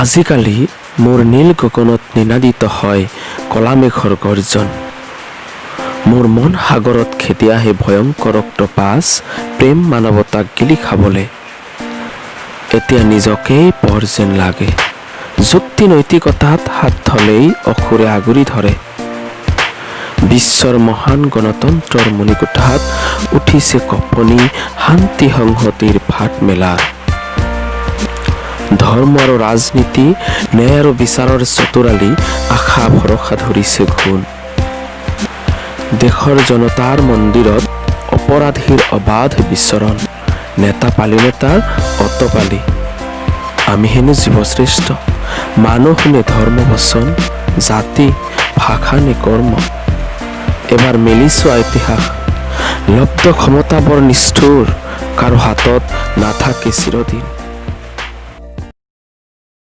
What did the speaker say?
আজিকালি মোৰ নীল গগনত নিনাদিত হয় কলা মেঘৰ গৰ্জন। মোৰ মন সাগৰত খেদি আহে ভয়ংকৰ অক্টোপাছ প্ৰেম মানৱতাক গিলি খাবলে। এতিয়া নিজকেই পৰ যেন লাগে, যুক্তি নৈতিকতাত হাত থলেই অসুৰে আগুৰি ধৰে। বিশ্বৰ মহান গণতন্ত্ৰৰ মণিকোঠাত উঠিছে কঁপনি শান্তি সংহতিৰ ভাত মেলা। ধৰ্ম আৰু ৰাজনীতি, ন্যায় আৰু বিচাৰৰ চতুৰালি আশা ভৰসা ধৰিছে ঘোন। দেশৰ জনতাৰ মন্দিৰত অপৰাধীৰ অবাধ বিচৰণ, নেতা পালি নেতাৰ অতপালি। আমি হেনো জীৱশ্ৰেষ্ঠ, মানুহ নে ধৰ্ম বচন, জাতি ভাষা নে কৰ্ম। এবাৰ মেলি চোৱা ইতিহাস, লব্ধ ক্ষমতা বৰ নিষ্ঠুৰ, কাৰো হাতত নাথাকে চিৰদিন।